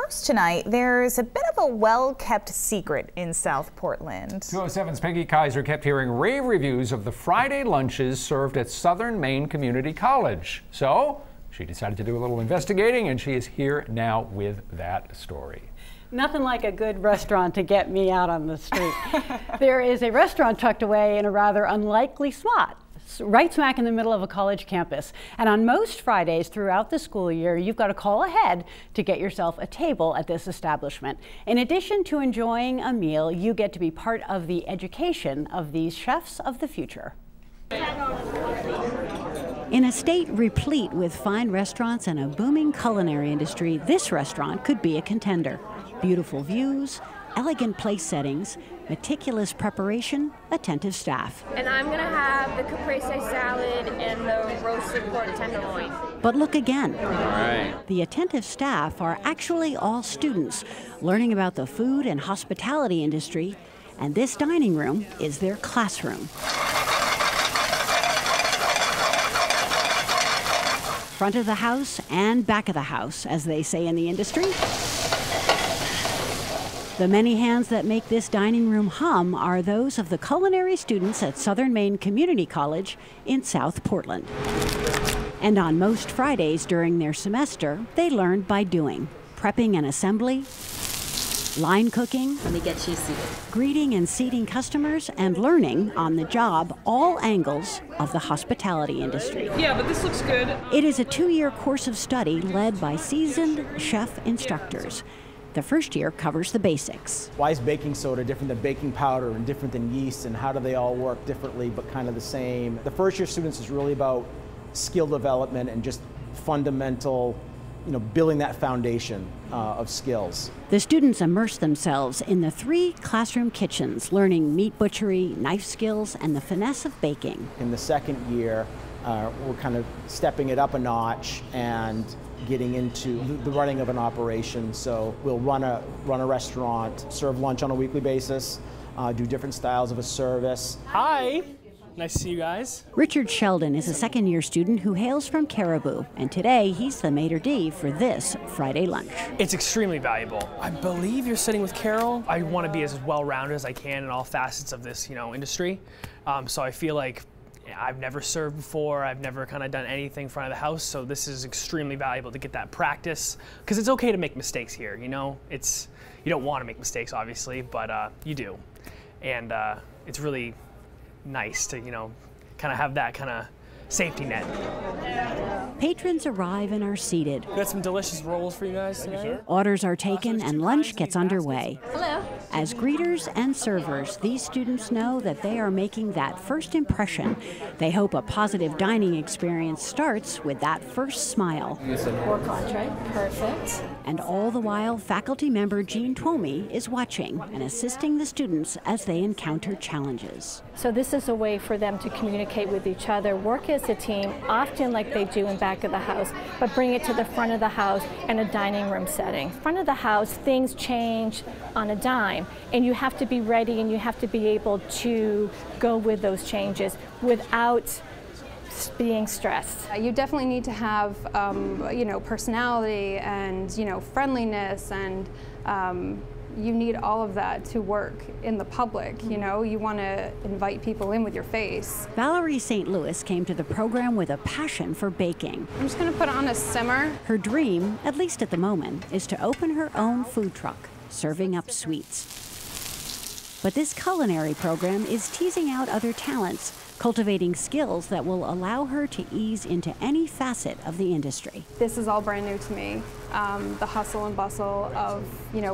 first tonight, there's a bit of a well-kept secret in South Portland. 207's Peggy Kaiser kept hearing rave reviews of the Friday lunches served at Southern Maine Community College. So she decided to do a little investigating, and she is here now with that story. Nothing like a good restaurant to get me out on the street. There is a restaurant tucked away in a rather unlikely spot, right smack in the middle of a college campus. And on most Fridays throughout the school year, you've got to call ahead to get yourself a table at this establishment. In addition to enjoying a meal, you get to be part of the education of these chefs of the future. In a state replete with fine restaurants and a booming culinary industry, this restaurant could be a contender. Beautiful views, elegant place settings, meticulous preparation, attentive staff. And I'm going to have the caprese salad and the roasted pork tenderloin. But look again. All right. The attentive staff are actually all students learning about the food and hospitality industry, and this dining room is their classroom. Front of the house and back of the house, as they say in the industry. The many hands that make this dining room hum are those of the culinary students at Southern Maine Community College in South Portland. And on most Fridays during their semester, they learn by doing, prepping and assembly, line cooking, let me get you seated, greeting and seating customers, and learning on the job all angles of the hospitality industry. Yeah, but this looks good. It is a 2-year course of study led by seasoned chef instructors. The first year covers the basics. Why is baking soda different than baking powder and different than yeast, and how do they all work differently but kind of the same? The first year students is really about skill development and just fundamental, building that foundation of skills. The students immerse themselves in the 3 classroom kitchens, learning meat butchery, knife skills, and the finesse of baking. In the second year, we're kind of stepping it up a notch and getting into the running of an operation. So we'll run a restaurant, serve lunch on a weekly basis, do different styles of a service. Hi. Nice to see you guys. Richard Sheldon is a second-year student who hails from Caribou, and today he's the maitre d' for this Friday lunch. It's extremely valuable. I believe you're sitting with Carol. I want to be as well-rounded as I can in all facets of this, industry. So I feel like I've never served before. I've never kind of done anything in front of the house, so this is extremely valuable to get that practice. Because it's okay to make mistakes here, you don't want to make mistakes, obviously, but you do. And it's really nice to, kind of have that kind of safety net. Patrons arrive and are seated. We got some delicious rolls for you guys tonight. Orders are taken and lunch gets underway. Hello. As greeters and servers, these students know that they are making that first impression. They hope a positive dining experience starts with that first smile. Pork entree, perfect. And all the while, faculty member Jean Twomey is watching and assisting the students as they encounter challenges. So this is a way for them to communicate with each other, work as a team, often like they do in back of the house, but bring it to the front of the house in a dining room setting. Front of the house, things change on a dime, and you have to be ready and you have to be able to go with those changes without being stressed. You definitely need to have, personality and, friendliness, and you need all of that to work in the public. You want to invite people in with your face. Valerie St. Louis came to the program with a passion for baking. I'm just going to put it on a simmer. Her dream, at least at the moment, is to open her own food truck, serving up sweets. But this culinary program is teasing out other talents, cultivating skills that will allow her to ease into any facet of the industry. This is all brand new to me. The hustle and bustle of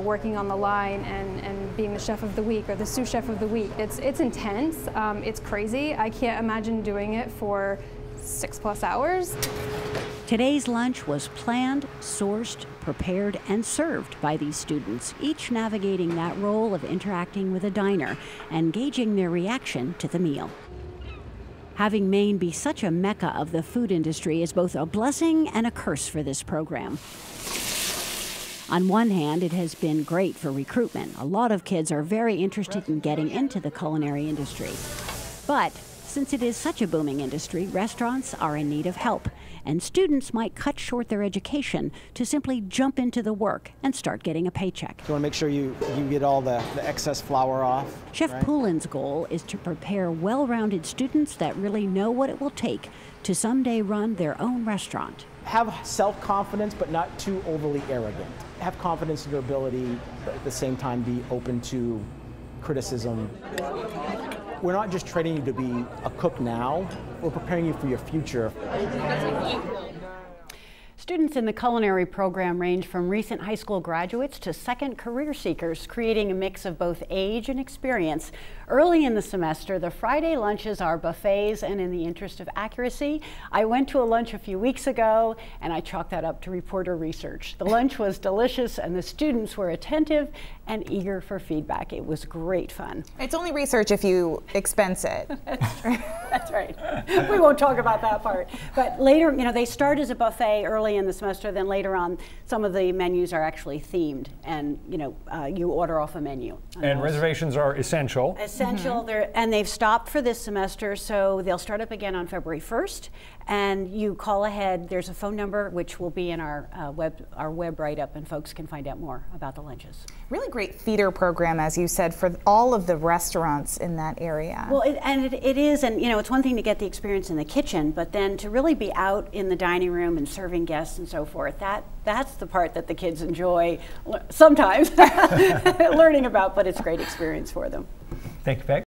working on the line and being the chef of the week or the sous chef of the week. It's intense. It's crazy. I can't imagine doing it for 6+ hours. Today's lunch was planned, sourced, prepared, and served by these students, each navigating that role of interacting with a diner and gauging their reaction to the meal. Having Maine be such a mecca of the food industry is both a blessing and a curse for this program. On one hand, it has been great for recruitment. A lot of kids are very interested in getting into the culinary industry. But since it is such a booming industry, restaurants are in need of help. and students might cut short their education to simply jump into the work and start getting a paycheck. You want to make sure you get all the excess flour off. Chef right? Poulin's goal is to prepare well-rounded students that really know what it will take to someday run their own restaurant. Have self-confidence, but not too overly arrogant. Have confidence in your ability, but at the same time be open to criticism. We're not just training you to be a cook now, we're preparing you for your future. Students in the culinary program range from recent high school graduates to second career seekers, creating a mix of both age and experience. Early in the semester, the Friday lunches are buffets, and in the interest of accuracy, I went to a lunch a few weeks ago and I chalked that up to reporter research. The lunch was delicious and the students were attentive and eager for feedback. It was great fun. It's only research if you expense it. That's right. We won't talk about that part. But later, you know, they start as a buffet early in the semester, then later on, some of the menus are actually themed, and you know, you order off a menu. And reservations are essential. Essential, and they've stopped for this semester, so they'll start up again on February 1st. And you call ahead. There's a phone number which will be in our web write-up, and folks can find out more about the lunches. Really great feeder program, as you said, for all of the restaurants in that area. Well, it is, and you know, it's one thing to get the experience in the kitchen, but then to really be out in the dining room and serving guests and so forth, that's the part that the kids enjoy sometimes learning about, but it's a great experience for them. Thank you, Peg.